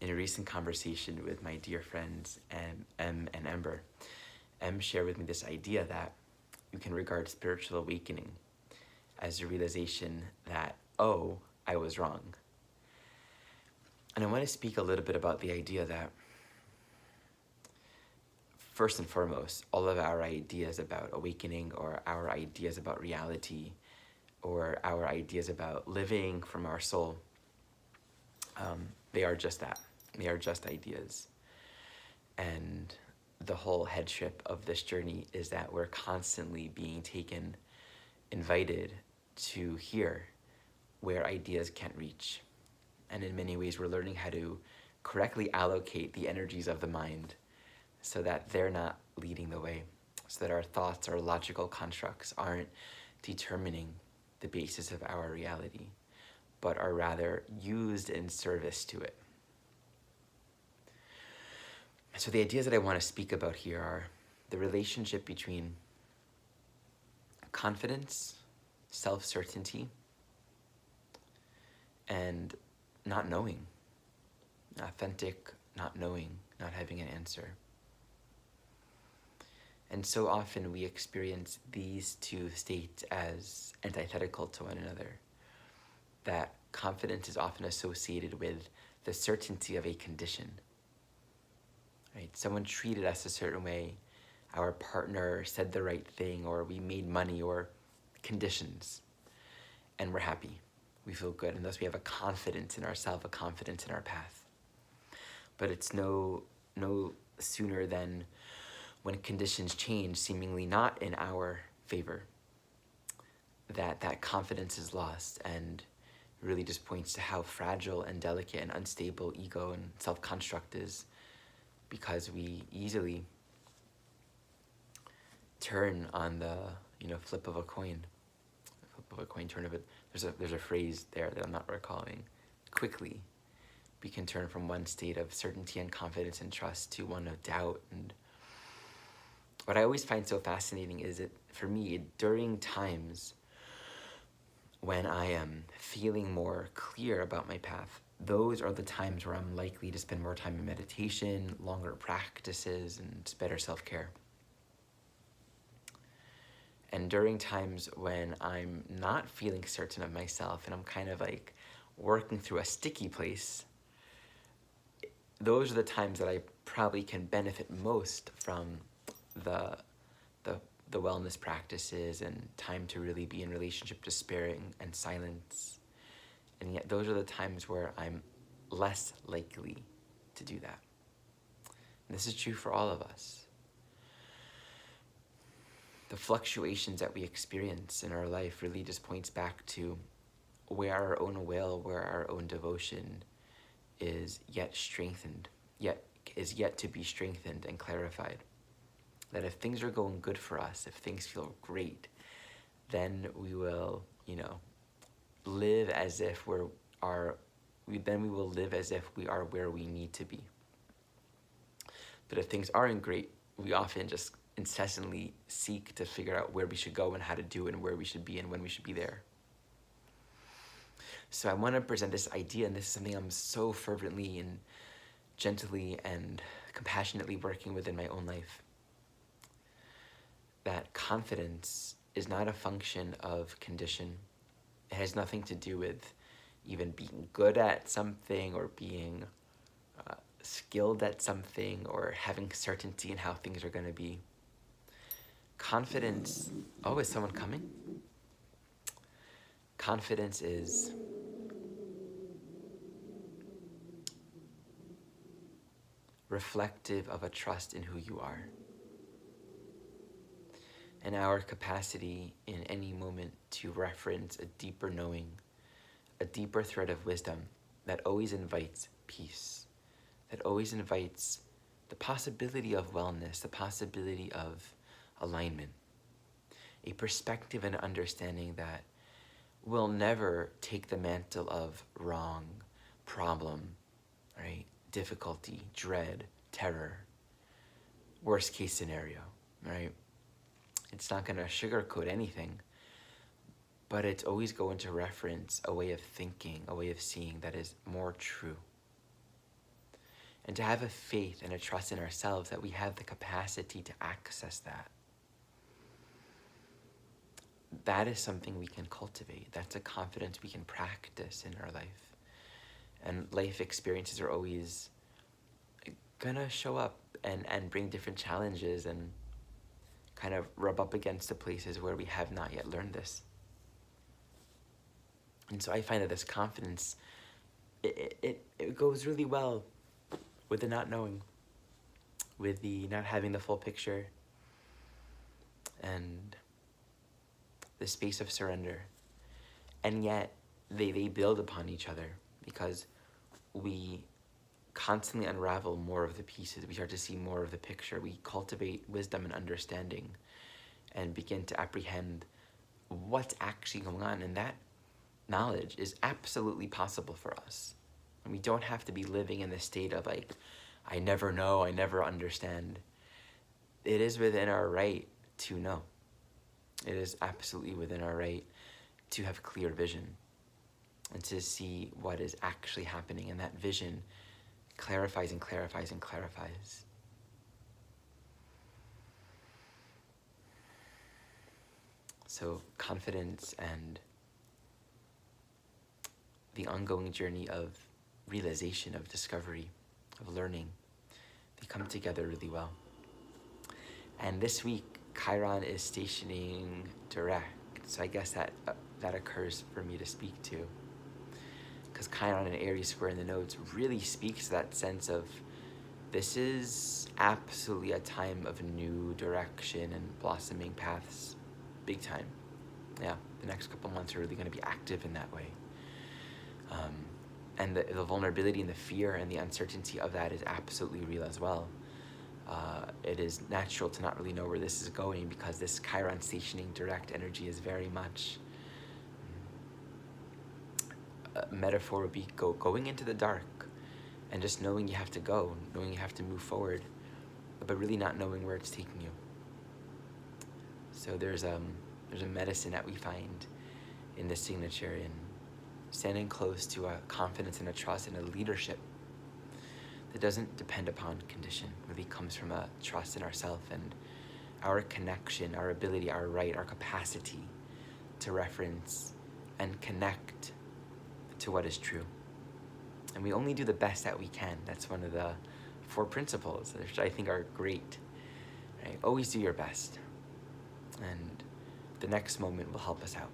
In a recent conversation with my dear friends M and Ember, M shared with me this idea that you can regard spiritual awakening as a realization that, oh, I was wrong. And I want to speak a little bit about the idea that, first and foremost, all of our ideas about awakening, or our ideas about reality, or our ideas about living from our soul, they are just that. They are just ideas. And the whole headship of this journey is that we're constantly being invited to hear where ideas can't reach. And in many ways, we're learning how to correctly allocate the energies of the mind so that they're not leading the way, so that our thoughts, our logical constructs aren't determining the basis of our reality, but are rather used in service to it. So the ideas that I want to speak about here are the relationship between confidence, self-certainty, and not knowing, authentic not knowing, not having an answer. And so often we experience these two states as antithetical to one another, that confidence is often associated with the certainty of a condition. Right? Someone treated us a certain way, our partner said the right thing, or we made money, or conditions, and we're happy. We feel good, and thus we have a confidence in ourselves, a confidence in our path. But it's no sooner than when conditions change, seemingly not in our favor, that confidence is lost, and really just points to how fragile and delicate and unstable ego and self-construct is, because we easily turn on the flip of a coin. Turn of it. There's a phrase there that I'm not recalling. Quickly, we can turn from one state of certainty and confidence and trust to one of doubt. And what I always find so fascinating is that, for me, during times when I am feeling more clear about my path, those are the times where I'm likely to spend more time in meditation, longer practices, and better self-care. And during times when I'm not feeling certain of myself and I'm kind of like working through a sticky place, those are the times that I probably can benefit most from the wellness practices and time to really be in relationship to spirit and silence. And yet those are the times where I'm less likely to do that. And this is true for all of us. The fluctuations that we experience in our life really just points back to where our own will, where our own devotion is yet to be strengthened and clarified. That if things are going good for us, if things feel great, then we will, live as if we will live as if we are where we need to be. But if things aren't great, we often just incessantly seek to figure out where we should go and how to do it and where we should be and when we should be there. So I want to present this idea, and this is something I'm so fervently and gently and compassionately working with in my own life, that confidence is not a function of condition. It has nothing to do with even being good at something, or being skilled at something, or having certainty in how things are going to be. Confidence, oh, is someone coming? Confidence is reflective of a trust in who you are, and our capacity in any moment to reference a deeper knowing, a deeper thread of wisdom that always invites peace, that always invites the possibility of wellness, the possibility of alignment, a perspective and understanding that will never take the mantle of wrong, problem, right, difficulty, dread, terror, worst case scenario, right? It's not going to sugarcoat anything, but it's always going to reference a way of thinking, a way of seeing that is more true. and to have a faith and a trust in ourselves that we have the capacity to access that. That is something we can cultivate. That's a confidence we can practice in our life. And life experiences are always gonna show up and bring different challenges and kind of rub up against the places where we have not yet learned this. And so I find that this confidence, it goes really well with the not knowing, with the not having the full picture, and the space of surrender. And yet they build upon each other, because we constantly unravel more of the pieces. We start to see more of the picture. We cultivate wisdom and understanding and begin to apprehend what's actually going on. And that knowledge is absolutely possible for us. And we don't have to be living in the state of like, I never know, I never understand. It is within our right to know. It is absolutely within our right to have clear vision and to see what is actually happening. And that vision clarifies and clarifies and clarifies. So confidence and the ongoing journey of realization, of discovery, of learning, they come together really well. And this week, Chiron is stationing direct. So I guess that occurs for me to speak to. Because Chiron and Aries square in the nodes really speaks to that sense of this is absolutely a time of new direction and blossoming paths, big time. Yeah, the next couple months are really going to be active in that way. And the vulnerability and the fear and the uncertainty of that is absolutely real as well. It is natural to not really know where this is going, because this Chiron stationing direct energy is very much a metaphor would be going into the dark and just knowing you have to go, knowing you have to move forward, but really not knowing where it's taking you. So there's a medicine that we find in the signature in standing close to a confidence and a trust and a leadership that doesn't depend upon condition, really comes from a trust in ourselves and our connection, our ability, our right, our capacity to reference and connect to what is true. And we only do the best that we can. That's one of the 4 principles, which I think are great. Right? Always do your best. And the next moment will help us out.